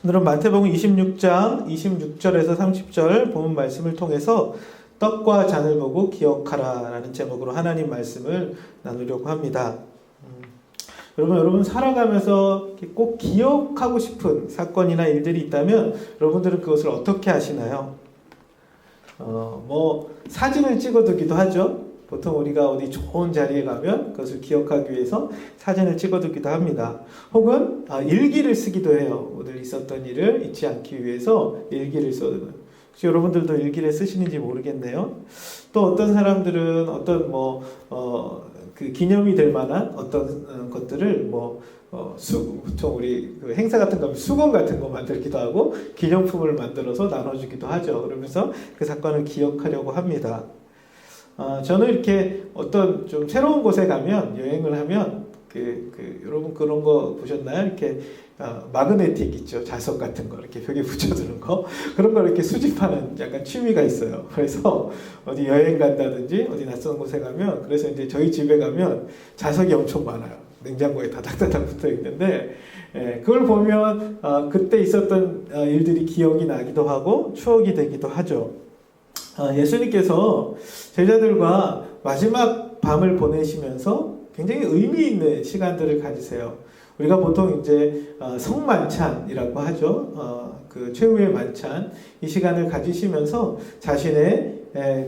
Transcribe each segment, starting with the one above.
오늘은 마태복음 26장 26절에서 30절 본문 말씀을 통해서 떡과 잔을 보고 기억하라 라는 제목으로 하나님 말씀을 나누려고 합니다. 여러분 살아가면서 꼭 기억하고 싶은 사건이나 일들이 있다면 여러분들은 그것을 어떻게 하시나요? 사진을 찍어두기도 하죠. 보통 우리가 어디 좋은 자리에 가면 그것을 기억하기 위해서 사진을 찍어두기도 합니다. 혹은 일기를 쓰기도 해요. 오늘 있었던 일을 잊지 않기 위해서 일기를 써두는. 혹시 여러분들도 일기를 쓰시는지 모르겠네요. 또 어떤 사람들은 어떤 그 기념이 될 만한 어떤 것들을 보통 우리 그 행사 같은 거 하면 수건 같은 거 만들기도 하고 기념품을 만들어서 나눠주기도 하죠. 그러면서 그 사건을 기억하려고 합니다. 저는 이렇게 어떤 좀 새로운 곳에 가면 여행을 하면 여러분 그런 거 보셨나요? 이렇게 마그네틱 있죠. 자석 같은 거 이렇게 벽에 붙여두는 거 그런 걸 이렇게 수집하는 약간 취미가 있어요. 그래서 어디 여행 간다든지 어디 낯선 곳에 가면 그래서 이제 저희 집에 가면 자석이 엄청 많아요. 냉장고에 다닥다닥 붙어 있는데 그걸 보면 그때 있었던 일들이 기억이 나기도 하고 추억이 되기도 하죠. 예수님께서 제자들과 마지막 밤을 보내시면서 굉장히 의미 있는 시간들을 가지세요. 우리가 보통 이제 성만찬이라고 하죠. 그 최후의 만찬 이 시간을 가지시면서 자신의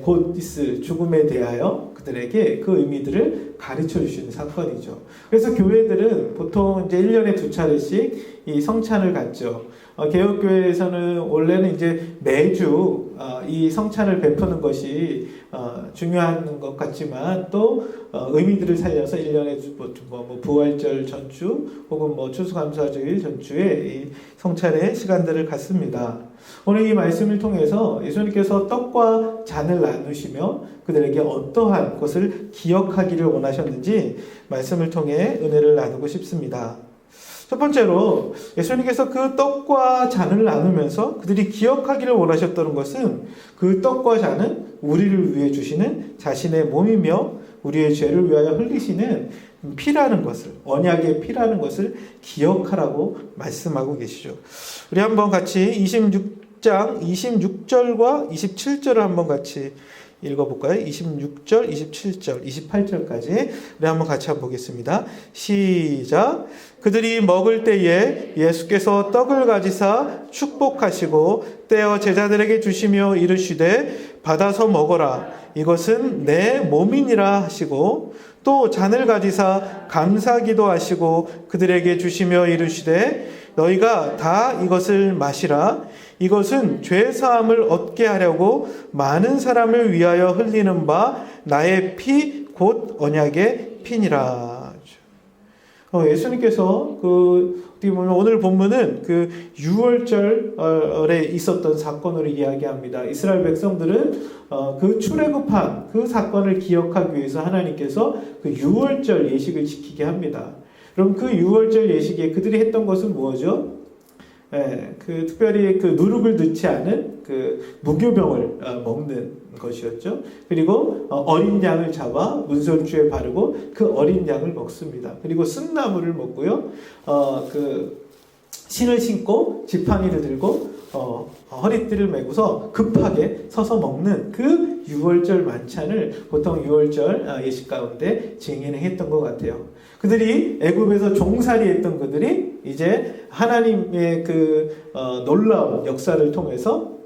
곧 있을 죽음에 대하여 그들에게 그 의미들을 가르쳐 주시는 사건이죠. 그래서 교회들은 보통 이제 1년에 2차례씩 이 성찬을 갖죠. 개혁교회에서는 원래는 이제 매주 이 성찬을 베푸는 것이 중요한 것 같지만 또 의미들을 살려서 1년에 부활절 전주 혹은 추수감사주일 전주에 이 성찬의 시간들을 갖습니다. 오늘 이 말씀을 통해서 예수님께서 떡과 잔을 나누시며 그들에게 어떠한 것을 기억하기를 원하셨는지 말씀을 통해 은혜를 나누고 싶습니다. 첫 번째로 예수님께서 그 떡과 잔을 나누면서 그들이 기억하기를 원하셨던 것은 그 떡과 잔은 우리를 위해 주시는 자신의 몸이며 우리의 죄를 위하여 흘리시는 피라는 것을, 언약의 피라는 것을 기억하라고 말씀하고 계시죠. 우리 한번 같이 26장 26절과 27절을 한번 같이 읽어볼까요? 26절, 27절, 28절까지 우리 한번 같이 보겠습니다. 시작. 그들이 먹을 때에 예수께서 떡을 가지사 축복하시고 떼어 제자들에게 주시며 이르시되 받아서 먹어라. 이것은 내 몸이니라 하시고 또 잔을 가지사 감사기도 하시고 그들에게 주시며 이르시되 너희가 다 이것을 마시라. 이것은 죄사함을 얻게 하려고 많은 사람을 위하여 흘리는 바 나의 피 곧 언약의 피니라. 예수님께서 어떻게 보면 오늘 본문은 그 유월절에 있었던 사건으로 이야기합니다. 이스라엘 백성들은 그 출애굽한 그 사건을 기억하기 위해서 하나님께서 그 유월절 예식을 지키게 합니다. 그럼 그 유월절 예식에 그들이 했던 것은 뭐죠? 특별히 그 누룩을 넣지 않은 그 무교병을 먹는 것이었죠. 그리고 어린 양을 잡아 문설주에 바르고 그 어린 양을 먹습니다. 그리고 쓴나물을 먹고요. 그 신을 신고 지팡이를 들고 허리띠를 메고서 급하게 서서 먹는 그 유월절 만찬을 보통 유월절 예식 가운데 증인했던 것 같아요. 그들이 애굽에서 종살이했던 그들이 이제 하나님의 그 놀라운 역사를 통해서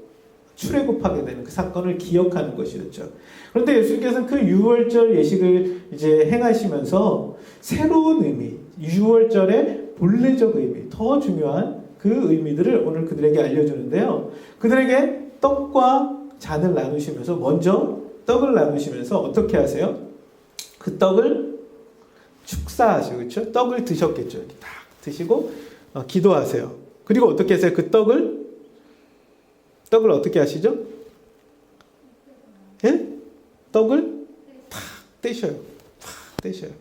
출애굽하게 되는 그 사건을 기억하는 것이었죠. 그런데 예수님께서는 그 유월절 예식을 이제 행하시면서 새로운 의미, 유월절의 본래적 의미, 더 중요한 그 의미들을 오늘 그들에게 알려주는데요. 그들에게 떡과 잔을 나누시면서 먼저 떡을 나누시면서 어떻게 하세요? 그 떡을 축사하시고, 그렇죠? 떡을 드셨겠죠. 이렇게 딱 드시고 기도하세요. 그리고 어떻게 하세요? 그 떡을 어떻게 하시죠? 예? 떡을 탁 떼셔요. 탁 떼셔요.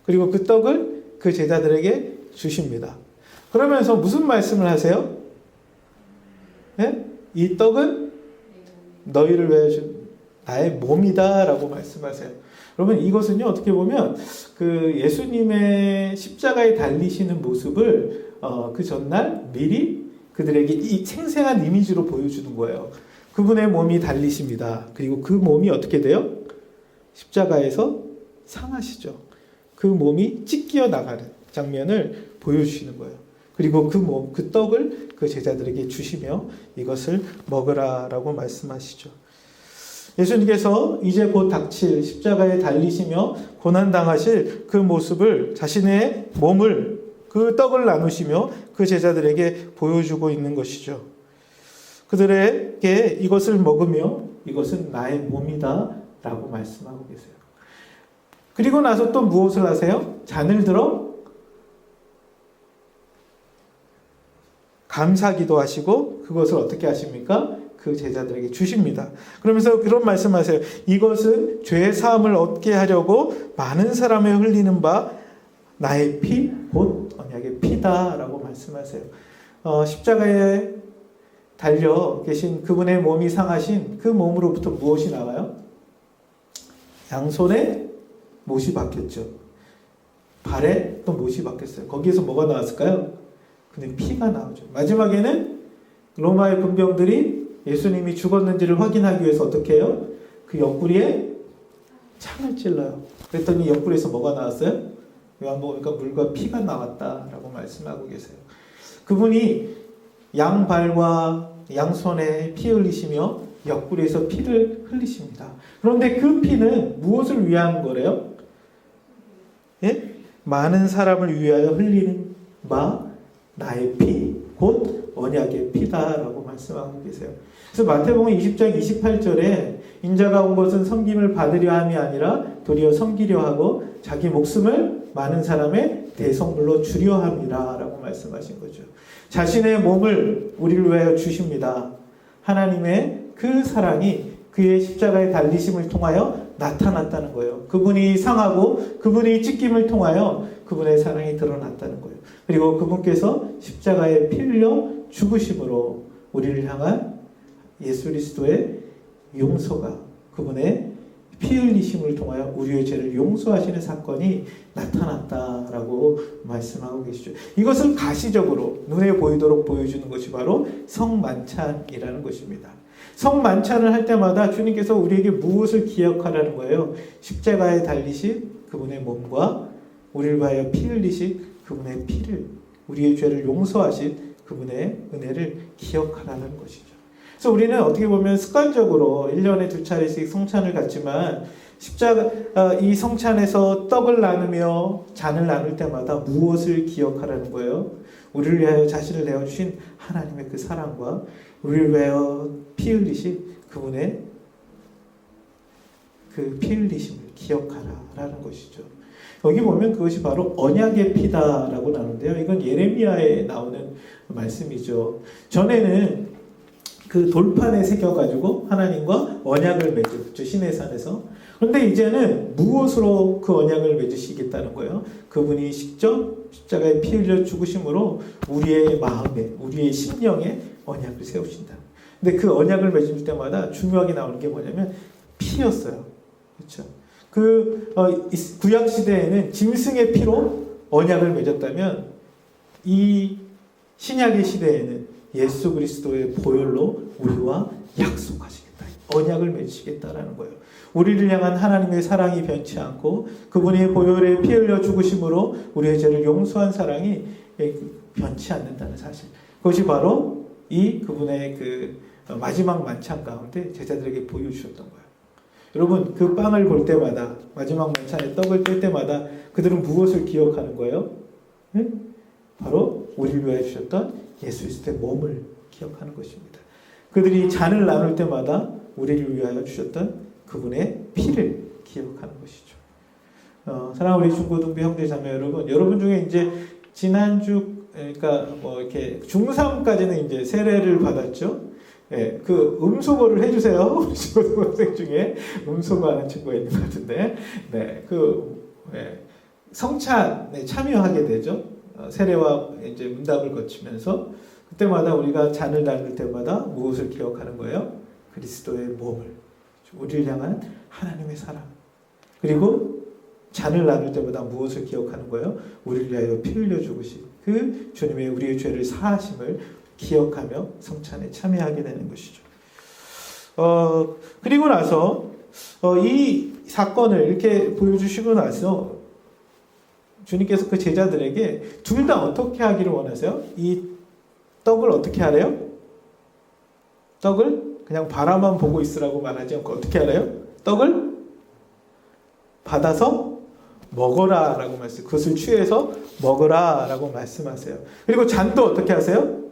그리고 그 떡을 그 제자들에게 주십니다. 그러면서 무슨 말씀을 하세요? 예? 이 떡은 너희를 위하여 준 나의 몸이다라고 말씀하세요. 여러분 이것은요 어떻게 보면 그 예수님의 십자가에 달리시는 모습을 그 전날 미리 그들에게 이 생생한 이미지로 보여주는 거예요. 그분의 몸이 달리십니다. 그리고 그 몸이 어떻게 돼요? 십자가에서 상하시죠. 그 몸이 찢겨 나가는 장면을 보여주시는 거예요. 그리고 그 떡을 그 제자들에게 주시며 이것을 먹으라라고 말씀하시죠. 예수님께서 이제 곧 닥칠 십자가에 달리시며 고난당하실 그 모습을 자신의 몸을 그 떡을 나누시며 그 제자들에게 보여주고 있는 것이죠. 그들에게 이것을 먹으며 이것은 나의 몸이다 라고 말씀하고 계세요. 그리고 나서 또 무엇을 하세요? 잔을 들어 감사기도 하시고 그것을 어떻게 하십니까? 그 제자들에게 주십니다. 그러면서 그런 말씀하세요. 이것은 죄 사함을 얻게 하려고 많은 사람의 흘리는 바 나의 피, 곧 언약의 피다라고 말씀하세요. 십자가에 달려 계신 그분의 몸이 상하신 그 몸으로부터 무엇이 나와요? 양손에 못이 박혔죠. 발에 또 못이 박혔어요. 거기에서 뭐가 나왔을까요? 근데 피가 나오죠. 마지막에는 로마의 군병들이 예수님이 죽었는지를 확인하기 위해서 어떻게 해요? 그 옆구리에 창을 찔러요. 그랬더니 옆구리에서 뭐가 나왔어요? 요한복음이니까 물과 피가 나왔다라고 말씀하고 계세요. 그분이 양발과 양손에 피 흘리시며 옆구리에서 피를 흘리십니다. 그런데 그 피는 무엇을 위한 거래요? 예? 많은 사람을 위하여 흘리는 바 나의 피, 곧 언약의 피다라고 말씀하고 계세요. 그래서 마태복음 20장 28절에 인자가 온 것은 섬김을 받으려 함이 아니라 도리어 섬기려 하고 자기 목숨을 많은 사람의 대성물로 주려 함이라 라고 말씀하신 거죠. 자신의 몸을 우리를 위하여 주십니다. 하나님의 그 사랑이 그의 십자가의 달리심을 통하여 나타났다는 거예요. 그분이 상하고 그분이 찢김을 통하여 그분의 사랑이 드러났다는 거예요. 그리고 그분께서 십자가에 피 흘려 죽으심으로 우리를 향한 예수 그리스도의 용서가 그분의 피 흘리심을 통하여 우리의 죄를 용서하시는 사건이 나타났다라고 말씀하고 계시죠. 이것을 가시적으로 눈에 보이도록 보여주는 것이 바로 성만찬이라는 것입니다. 성만찬을 할 때마다 주님께서 우리에게 무엇을 기억하라는 거예요? 십자가에 달리신 그분의 몸과 우리를 위하여 피 흘리신 그분의 피를, 우리의 죄를 용서하신 그분의 은혜를 기억하라는 것이죠. 그래서 우리는 어떻게 보면 습관적으로 1년에 2차례씩 성찬을 갖지만 이 성찬에서 떡을 나누며 잔을 나눌 때마다 무엇을 기억하라는 거예요? 우리를 위하여 자신을 내어주신 하나님의 그 사랑과 우리를 위하여 피 흘리신 그분의 그 피 흘리심을 기억하라라는 것이죠. 여기 보면 그것이 바로 언약의 피다라고 나오는데요. 이건 예레미야에 나오는 말씀이죠. 전에는 그 돌판에 새겨가지고 하나님과 언약을 맺었죠. 시내산에서. 그런데 이제는 무엇으로 그 언약을 맺으시겠다는 거예요? 그분이 직접 십자가에 피 흘려 죽으심으로 우리의 마음에, 우리의 심령에 언약을 세우신다. 근데 그 언약을 맺을 때마다 중요하게 나오는 게 뭐냐면 피였어요. 그렇죠? 구약 시대에는 짐승의 피로 언약을 맺었다면 이 신약의 시대에는 예수 그리스도의 보혈로 우리와 약속하시겠다. 언약을 맺으시겠다라는 거예요. 우리를 향한 하나님의 사랑이 변치 않고 그분의 보혈에 피 흘려 죽으심으로 우리의 죄를 용서한 사랑이 변치 않는다는 사실. 그것이 바로 그분의 그 마지막 만찬 가운데 제자들에게 보여주셨던 거예요. 여러분, 그 빵을 볼 때마다, 마지막 만찬에 떡을 뗄 때마다 그들은 무엇을 기억하는 거예요? 네? 바로 우리를 위하여 주셨던 예수 그리스도의 몸을 기억하는 것입니다. 그들이 잔을 나눌 때마다 우리를 위하여 주셨던 그분의 피를 기억하는 것이죠. 사랑하는 우리 중고등부 형제 자매 여러분 중에 이제 지난주, 그러니까 이렇게 중3까지는 이제 세례를 받았죠. 예, 그 음소거를 해주세요. 우리 중고등학생 중에 음소거하는 친구가 있는 것 같은데, 성찬에 참여하게 되죠. 세례와 이제 문답을 거치면서 그때마다 우리가 잔을 나눌 때마다 무엇을 기억하는 거예요? 그리스도의 몸을, 우리를 향한 하나님의 사랑. 그리고 잔을 나눌 때마다 무엇을 기억하는 거예요? 우리를 위하여 피 흘려 죽으신 그 주님의 우리의 죄를 사하심을 기억하며 성찬에 참여하게 되는 것이죠. 그리고 나서 이 사건을 이렇게 보여주시고 나서 주님께서 그 제자들에게 둘 다 어떻게 하기를 원하세요? 이 떡을 어떻게 하래요? 떡을 그냥 바라만 보고 있으라고 말하지 않고 어떻게 하래요? 떡을 받아서 먹어라 라고 말씀, 그것을 취해서 먹어라 라고 말씀하세요. 그리고 잔도 어떻게 하세요?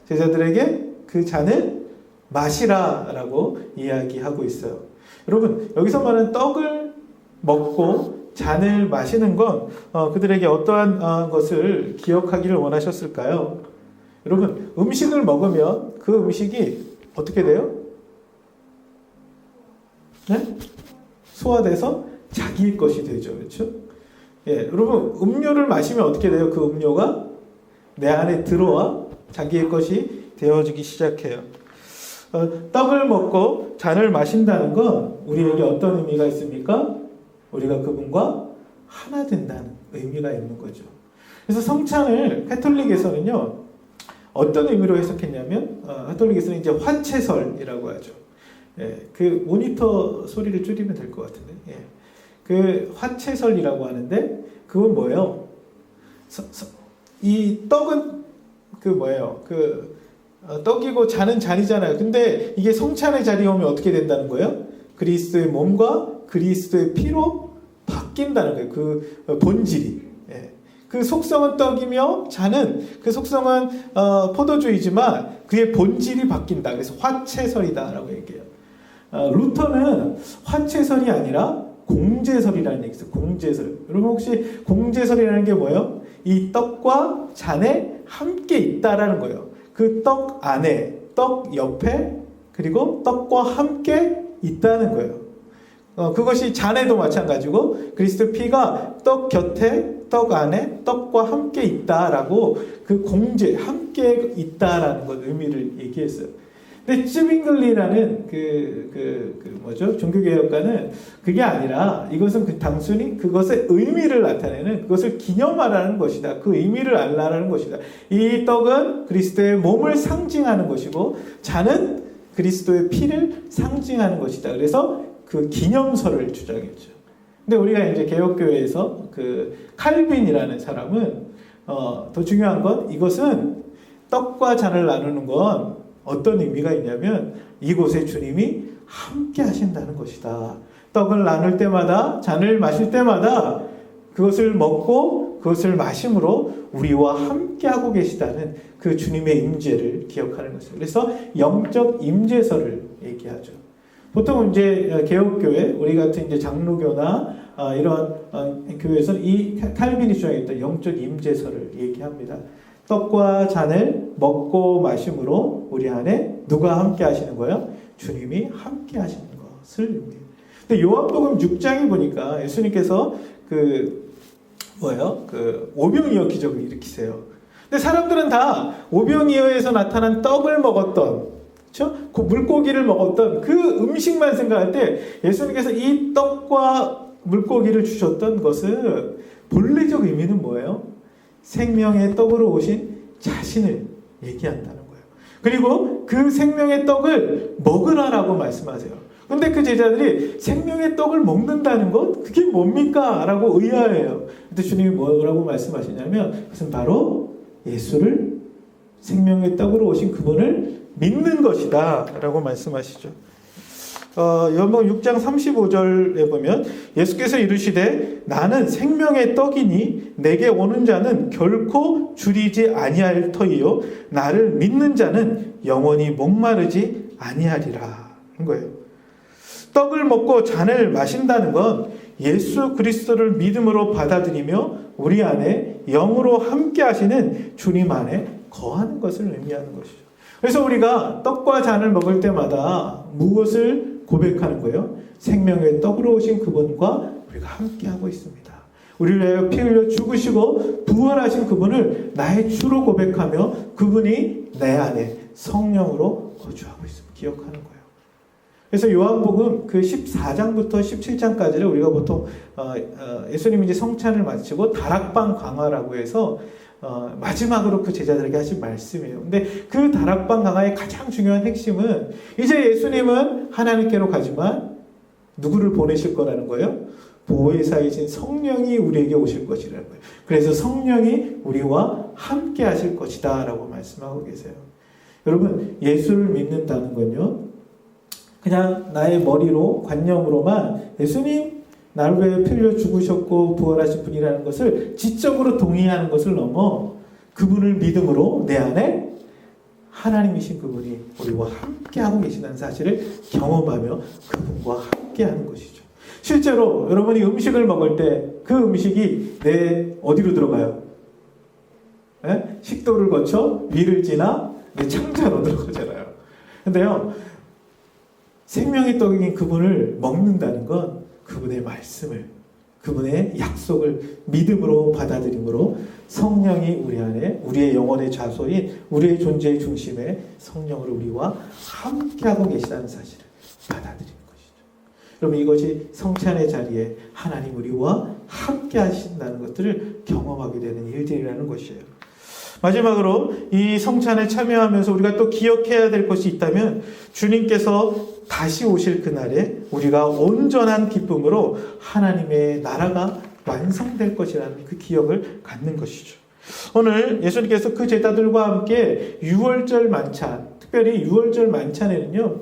제자들에게 그 잔을 마시라 라고 이야기하고 있어요. 여러분, 여기서 말하는 떡을 먹고 잔을 마시는 건 그들에게 어떠한 것을 기억하기를 원하셨을까요? 여러분, 음식을 먹으면 그 음식이 어떻게 돼요? 네? 소화돼서 자기의 것이 되죠. 그렇죠? 예, 여러분, 음료를 마시면 어떻게 돼요? 그 음료가 내 안에 들어와 자기의 것이 되어지기 시작해요. 떡을 먹고 잔을 마신다는 건 우리에게 어떤 의미가 있습니까? 우리가 그분과 하나 된다는 의미가 있는 거죠. 그래서 성찬을 가톨릭에서는요, 어떤 의미로 해석했냐면, 가톨릭에서는 이제 화채설이라고 하죠. 예, 그 모니터 소리를 줄이면 될 것 같은데, 예. 그 화채설이라고 하는데, 그건 뭐예요? 이 떡은 그 뭐예요? 떡이고 잔은 잔이잖아요. 근데 이게 성찬의 자리에 오면 어떻게 된다는 거예요? 그리스도의 몸과 그리스도의 피로 바뀐다는 거예요. 그 본질이. 예. 그 속성은 떡이며 잔은 그 속성은 포도주이지만 그의 본질이 바뀐다. 그래서 화채설이다라고 얘기해요. 루터는 화채설이 아니라 공제설이라는 얘기 있어요. 공제설. 여러분 혹시 공제설이라는 게 뭐예요? 이 떡과 잔에 함께 있다라는 거예요. 그 떡 안에, 떡 옆에, 그리고 떡과 함께 있다는 거예요. 그것이 잔에도 마찬가지고 그리스도 피가 떡 곁에, 떡 안에, 떡과 함께 있다라고 그 공제, 함께 있다라는 것 의미를 얘기했어요. 근데 쯔빙글리라는 뭐죠? 종교개혁가는 그게 아니라 이것은 단순히 그것의 의미를 나타내는, 그것을 기념하라는 것이다. 그 의미를 알라라는 것이다. 이 떡은 그리스도의 몸을 상징하는 것이고 잔은 그리스도의 피를 상징하는 것이다. 그래서 그 기념설을 주장했죠. 근데 우리가 이제 개혁교회에서 그 칼빈이라는 사람은 더 중요한 건 이것은 떡과 잔을 나누는 건 어떤 의미가 있냐면 이곳에 주님이 함께 하신다는 것이다. 떡을 나눌 때마다 잔을 마실 때마다 그것을 먹고 그것을 마심으로 우리와 함께 하고 계시다는 그 주님의 임재를 기억하는 것이죠. 그래서 영적 임재설을 얘기하죠. 보통 이제 개혁교회, 우리 같은 이제 장로교나 이런 교회에서는 이 칼빈이 주장했던 영적 임재설을 얘기합니다. 떡과 잔을 먹고 마심으로 우리 안에 누가 함께 하시는 거예요? 주님이 함께 하시는 것을 의미해요. 근데 요한복음 6장에 보니까 예수님께서 오병이어 기적을 일으키세요. 근데 사람들은 다 오병이어에서 나타난 떡을 먹었던, 그렇죠? 그 물고기를 먹었던 그 음식만 생각할 때 예수님께서 이 떡과 물고기를 주셨던 것은 본래적 의미는 뭐예요? 생명의 떡으로 오신 자신을 얘기한다는 거예요. 그리고 그 생명의 떡을 먹으라라고 말씀하세요. 근데 그 제자들이 생명의 떡을 먹는다는 것? 그게 뭡니까? 라고 의아해요. 근데 주님이 뭐라고 말씀하시냐면 그것은 바로 예수를, 생명의 떡으로 오신 그분을 믿는 것이다 라고 말씀하시죠. 요한복음 6장 35절에 보면 예수께서 이르시되 나는 생명의 떡이니 내게 오는 자는 결코 줄이지 아니할 터이요 나를 믿는 자는 영원히 목마르지 아니하리라 한 거예요. 떡을 먹고 잔을 마신다는 건 예수 그리스도를 믿음으로 받아들이며 우리 안에 영으로 함께 하시는 주님 안에 거하는 것을 의미하는 것이죠. 그래서 우리가 떡과 잔을 먹을 때마다 무엇을 고백하는 거예요? 생명의 떡으로 오신 그분과 우리가 함께하고 있습니다. 우리를 위하여 피 흘려 죽으시고 부활하신 그분을 나의 주로 고백하며 그분이 내 안에 성령으로 거주하고 있음을 기억하는 거예요. 그래서 요한복음 그 14장부터 17장까지를 우리가 보통 예수님이 이제 성찬을 마치고 다락방 강화라고 해서 마지막으로 그 제자들에게 하신 말씀이에요. 근데 그 다락방 강화의 가장 중요한 핵심은 이제 예수님은 하나님께로 가지만 누구를 보내실 거라는 거예요? 보혜사이신 성령이 우리에게 오실 것이라는 거예요. 그래서 성령이 우리와 함께 하실 것이다 라고 말씀하고 계세요. 여러분, 예수를 믿는다는 건요, 그냥 나의 머리로 관념으로만 예수님 나를 위해 흘려 죽으셨고 부활하신 분이라는 것을 지적으로 동의하는 것을 넘어 그분을 믿음으로 내 안에 하나님이신 그분이 우리와 함께하고 계시다는 사실을 경험하며 그분과 함께하는 것이죠. 실제로 여러분이 음식을 먹을 때 그 음식이 내 어디로 들어가요? 네? 식도를 거쳐 위를 지나 내 창자로 들어가잖아요. 근데요, 생명의 떡인 그분을 먹는다는 건 그분의 말씀을, 그분의 약속을 믿음으로 받아들임으로 성령이 우리 안에, 우리의 영혼의 좌소인 우리의 존재의 중심에 성령으로 우리와 함께하고 계시다는 사실을 받아들이는 것이죠. 여러분, 이것이 성찬의 자리에 하나님 우리와 함께 하신다는 것들을 경험하게 되는 일들이라는 것이에요. 마지막으로 이 성찬에 참여하면서 우리가 또 기억해야 될 것이 있다면, 주님께서 다시 오실 그날에 우리가 온전한 기쁨으로 하나님의 나라가 완성될 것이라는 그 기억을 갖는 것이죠. 오늘 예수님께서 그 제자들과 함께 유월절 만찬, 특별히 유월절 만찬에는요,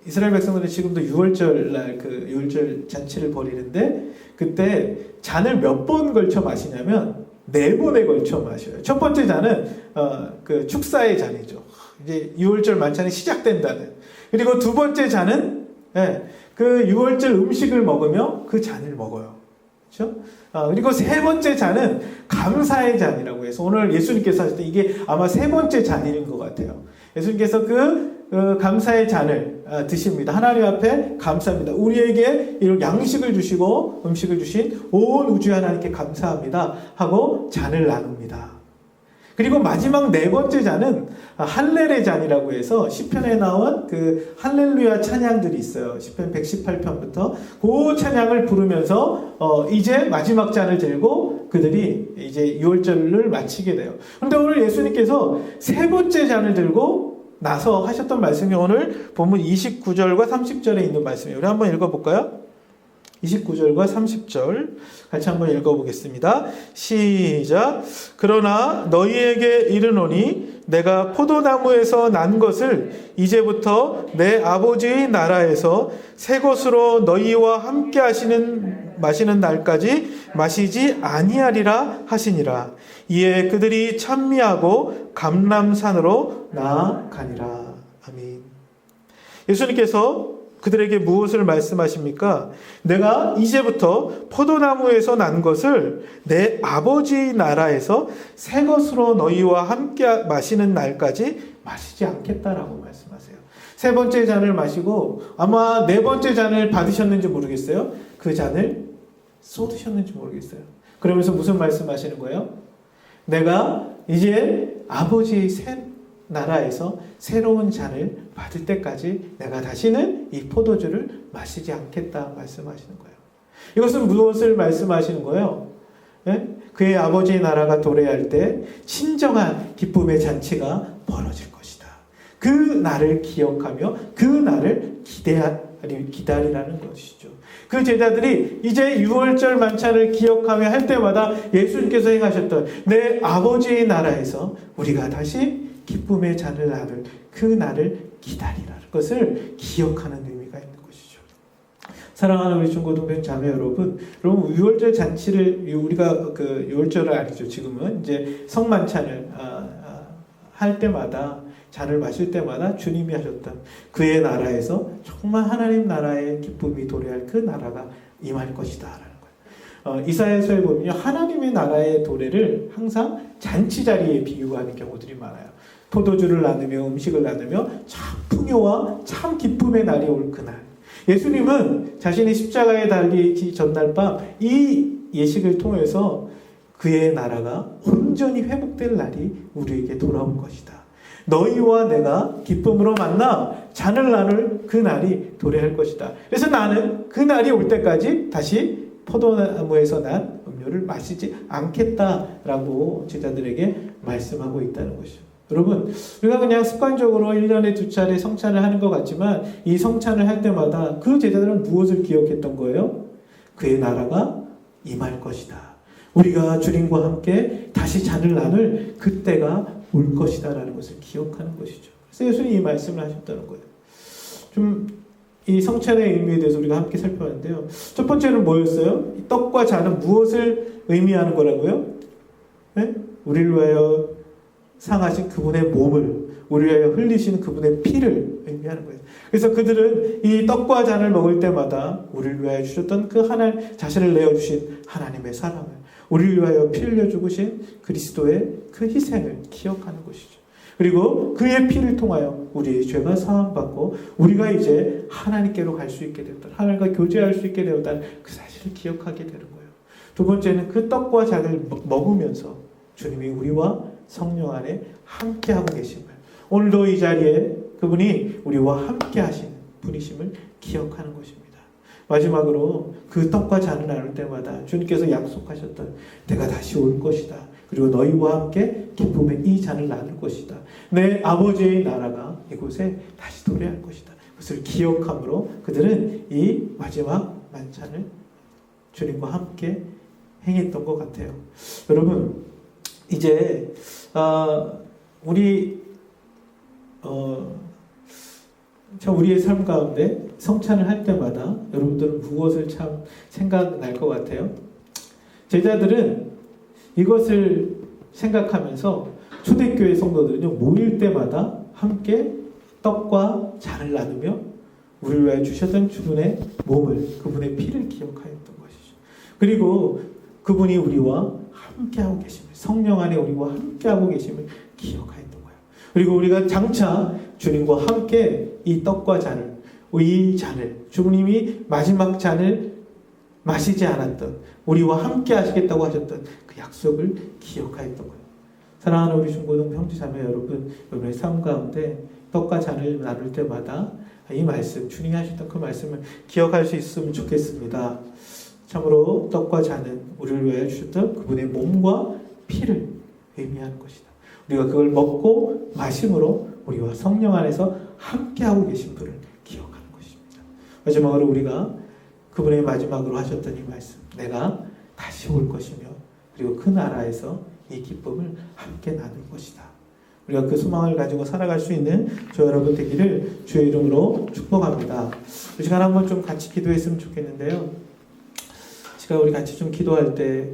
이스라엘 백성들은 지금도 유월절 날 그 유월절 잔치를 벌이는데, 그때 잔을 몇 번 걸쳐 마시냐면 4번에 걸쳐 마셔요. 첫 번째 잔은 그 축사의 잔이죠. 이제 유월절 만찬이 시작된다는. 그리고 두 번째 잔은 그 유월절 음식을 먹으며 그 잔을 먹어요. 그렇죠? 그리고 세 번째 잔은 감사의 잔이라고 해서 오늘 예수님께서 하실 때 이게 아마 세 번째 잔인 것 같아요. 예수님께서 그 감사의 잔을 드십니다. 하나님 앞에 감사합니다. 우리에게 이런 양식을 주시고 음식을 주신 온 우주 하나님께 감사합니다 하고 잔을 나눕니다. 그리고 마지막 네 번째 잔은 할렐의 잔이라고 해서 시편에 나온 그 할렐루야 찬양들이 있어요. 시편 118편부터 그 찬양을 부르면서 이제 마지막 잔을 들고 그들이 이제 유월절을 마치게 돼요. 그런데 오늘 예수님께서 세 번째 잔을 들고 나서 하셨던 말씀이 오늘 본문 29절과 30절에 있는 말씀이에요. 우리 한번 읽어볼까요? 29절과 30절 같이 한번 읽어보겠습니다. 시작. 그러나 너희에게 이르노니 내가 포도나무에서 난 것을 이제부터 내 아버지의 나라에서 새 것으로 너희와 함께 마시는 날까지 마시지 아니하리라 하시니라. 이에 그들이 찬미하고 감람산으로 나아가니라. 아멘. 예수님께서 그들에게 무엇을 말씀하십니까? 내가 이제부터 포도나무에서 난 것을 내 아버지의 나라에서 새 것으로 너희와 함께 마시는 날까지 마시지 않겠다라고 말씀하세요. 세 번째 잔을 마시고 아마 네 번째 잔을 받으셨는지 모르겠어요. 그 잔을 쏟으셨는지 모르겠어요. 그러면서 무슨 말씀하시는 거예요? 내가 이제 아버지의 새 나라에서 새로운 잔을 받을 때까지 내가 다시는 이 포도주를 마시지 않겠다 말씀하시는 거예요. 이것은 무엇을 말씀하시는 거예요? 그의 아버지의 나라가 도래할 때 진정한 기쁨의 잔치가 벌어질 것이다. 그 날을 기억하며 그 날을 기다리라는 것이죠. 그 제자들이 이제 유월절 만찬을 기억하며 할 때마다 예수님께서 행하셨던 내 아버지의 나라에서 우리가 다시 기쁨의 잔을 나눌 그 날을 기다리라는 것을 기억하는 의미가 있는 것이죠. 사랑하는 우리 중고등부 자매 여러분, 유월절 잔치를 우리가 그 유월절을 아니죠. 지금은 이제 성만찬을 할 때마다 잔을 마실 때마다 주님이 하셨던 그의 나라에서 정말 하나님 나라의 기쁨이 도래할 그 나라가 임할 것이다라는 거예요. 이사야서에 보면 하나님의 나라의 도래를 항상 잔치 자리에 비유하는 경우들이 많아요. 포도주를 나누며 음식을 나누며 참 풍요와 참 기쁨의 날이 올 그날. 예수님은 자신이 십자가에 달리기 전날 밤 이 예식을 통해서 그의 나라가 온전히 회복될 날이 우리에게 돌아올 것이다. 너희와 내가 기쁨으로 만나 잔을 나눌 그 날이 도래할 것이다. 그래서 나는 그 날이 올 때까지 다시 포도나무에서 난 음료를 마시지 않겠다라고 제자들에게 말씀하고 있다는 것이죠. 여러분, 우리가 그냥 습관적으로 1년에 2차례 성찬을 하는 것 같지만 이 성찬을 할 때마다 그 제자들은 무엇을 기억했던 거예요? 그의 나라가 임할 것이다. 우리가 주님과 함께 다시 잔을 나눌 그때가 올 것이다 라는 것을 기억하는 것이죠. 그래서 예수님이 이 말씀을 하셨다는 거예요. 좀 이 성찬의 의미에 대해서 우리가 함께 살펴봤는데요. 첫 번째는 뭐였어요? 이 떡과 잔은 무엇을 의미하는 거라고요? 네? 우리를 위하여 상하신 그분의 몸을, 우리를 위하여 흘리신 그분의 피를 의미하는 거예요. 그래서 그들은 이 떡과 잔을 먹을 때마다 우리를 위하여 주셨던 그 하나님, 자신을 내어주신 하나님의 사랑을, 우리를 위하여 피 흘려 죽으신 그리스도의 그 희생을 기억하는 것이죠. 그리고 그의 피를 통하여 우리의 죄가 사함받고 우리가 이제 하나님께로 갈 수 있게 되었다. 하나님과 교제할 수 있게 되었다는 그 사실을 기억하게 되는 거예요. 두 번째는 그 떡과 잔을 먹으면서 주님이 우리와 성령 안에 함께하고 계심을, 오늘도 이 자리에 그분이 우리와 함께 하시는 분이심을 기억하는 것입니다. 마지막으로 그 떡과 잔을 나눌 때마다 주님께서 약속하셨던 내가 다시 올 것이다. 그리고 너희와 함께 기쁨의 이 잔을 나눌 것이다. 내 아버지의 나라가 이곳에 다시 도래할 것이다. 그것을 기억함으로 그들은 이 마지막 만찬을 주님과 함께 행했던 것 같아요. 여러분, 이제 우리의 삶 가운데 성찬을 할 때마다 여러분들은 무엇을 참 생각날 것 같아요? 제자들은 이것을 생각하면서 초대교회 성도들은요, 모일 때마다 함께 떡과 잔을 나누며 우리를 위하여 주셨던 그분의 몸을, 그분의 피를 기억하였던 것이죠. 그리고 그분이 우리와 함께하고 계심을, 성령 안에 우리와 함께하고 계심을 기억하였던 거예요. 그리고 우리가 장차 주님과 함께 이 떡과 잔을, 이 잔을, 주님이 마지막 잔을 마시지 않았던, 우리와 함께 하시겠다고 하셨던 그 약속을 기억하였던 거예요. 사랑하는 우리 중고등 형제자매 여러분, 여러분의 삶 가운데 떡과 잔을 나눌 때마다 이 말씀, 주님이 하셨던 그 말씀을 기억할 수 있으면 좋겠습니다. 참으로 떡과 잔은 우리를 위하여 주셨던 그분의 몸과 피를 의미하는 것이다. 우리가 그걸 먹고 마심으로 우리와 성령 안에서 함께하고 계신 분을 기억하는 것입니다. 마지막으로 우리가 그분의 마지막으로 하셨던 이 말씀, 내가 다시 올 것이며 그리고 그 나라에서 이 기쁨을 함께 나눌 것이다. 우리가 그 소망을 가지고 살아갈 수 있는 저 여러분 되기를 주의 이름으로 축복합니다. 이 시간 한번 좀 같이 기도했으면 좋겠는데요. 제가 우리 같이 좀 기도할 때,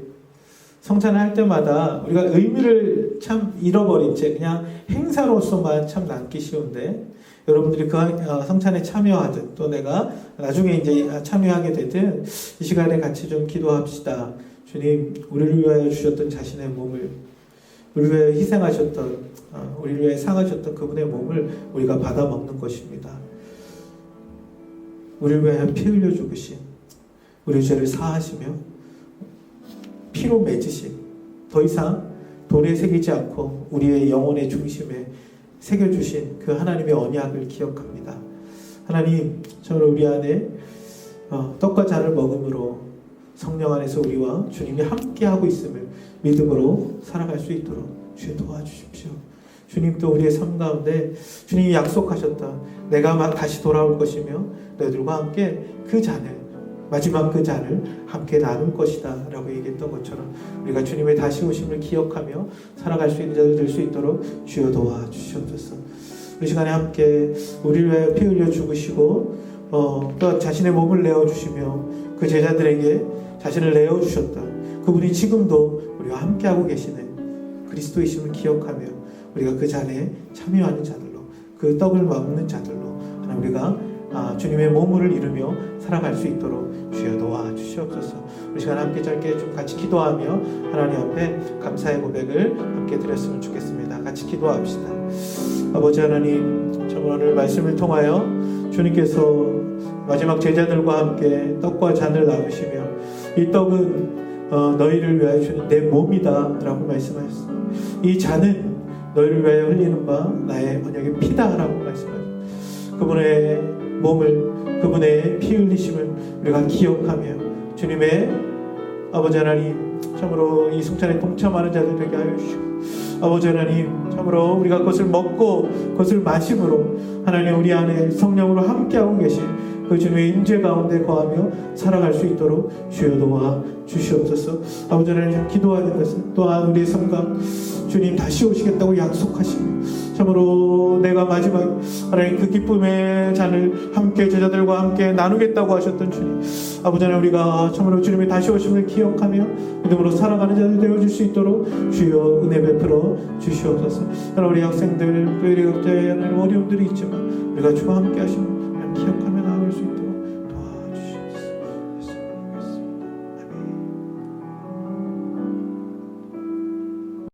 성찬을 할 때마다 우리가 의미를 참 잃어버린 채 그냥 행사로서만 참 남기 쉬운데, 여러분들이 그 성찬에 참여하든 또 내가 나중에 이제 참여하게 되든 이 시간에 같이 좀 기도합시다. 주님, 우리를 위하여 주셨던 자신의 몸을, 우리를 위하여 희생하셨던, 우리를 위하여 상하셨던 그분의 몸을 우리가 받아 먹는 것입니다. 우리를 위하여 피 흘려 죽으신, 우리의 죄를 사하시며 피로 맺으신, 더 이상 돌에 새기지 않고 우리의 영혼의 중심에 새겨주신 그 하나님의 언약을 기억합니다. 하나님, 저는 우리 안에 떡과 잔을 먹음으로 성령 안에서 우리와 주님이 함께하고 있음을 믿음으로 살아갈 수 있도록 주여 도와주십시오. 주님도 우리의 삶 가운데 주님이 약속하셨다. 내가 다시 돌아올 것이며 너희들과 함께 그 잔을, 마지막 그 잔을 함께 나눌 것이다 라고 얘기했던 것처럼 우리가 주님의 다시 오심을 기억하며 살아갈 수 있는 자들 될 수 있도록 주여 도와주시옵소서. 우리 시간에 함께 우리를 위하여 피 흘려 죽으시고 또 자신의 몸을 내어주시며 그 제자들에게 자신을 내어주셨다. 그분이 지금도 우리와 함께하고 계시는 그리스도이심을 기억하며 우리가 그 잔에 참여하는 자들로, 그 떡을 먹는 자들로 하나님 우리가 주님의 몸을 이루며 살아갈 수 있도록 주여 도와주시옵소서. 우리 시간 함께 짧게 좀 같이 기도하며 하나님 앞에 감사의 고백을 함께 드렸으면 좋겠습니다. 같이 기도합시다. 아버지 하나님, 정말 오늘 말씀을 통하여 주님께서 마지막 제자들과 함께 떡과 잔을 나누시며 이 떡은 너희를 위하여 주는 내 몸이다 라고 말씀하셨습니다. 이 잔은 너희를 위하여 흘리는 바 나의 언약의 피다 라고 말씀하셨습니다. 그분의 몸을, 그분의 피 흘리심을 우리가 기억하며 주님의 아버지 하나님 참으로 이 성찬에 동참하는 자들 되게 하여 주시고 아버지 하나님 참으로 우리가 그것을 먹고 그것을 마심으로 하나님 우리 안에 성령으로 함께하고 계신 그 주님의 임재 가운데 거하며 살아갈 수 있도록 주여 도와 주시옵소서. 아버지 하나님 기도하는 것은 또한 우리의 생각 주님 다시 오시겠다고 약속하시며 참으로 내가 마지막 하나님 그 기쁨의 잔을 함께 제자들과 함께 나누겠다고 하셨던 주님 아버지 하나님 우리가 참으로 주님의 다시 오심을 기억하며 믿음으로 살아가는 자들 되어줄 수 있도록 주여 은혜 베풀어 주시옵소서. 우리 학생들 또 이렇게 어려움들이 있지만 우리가 주와 함께 하시는 기억하며 나아갈 수 있도록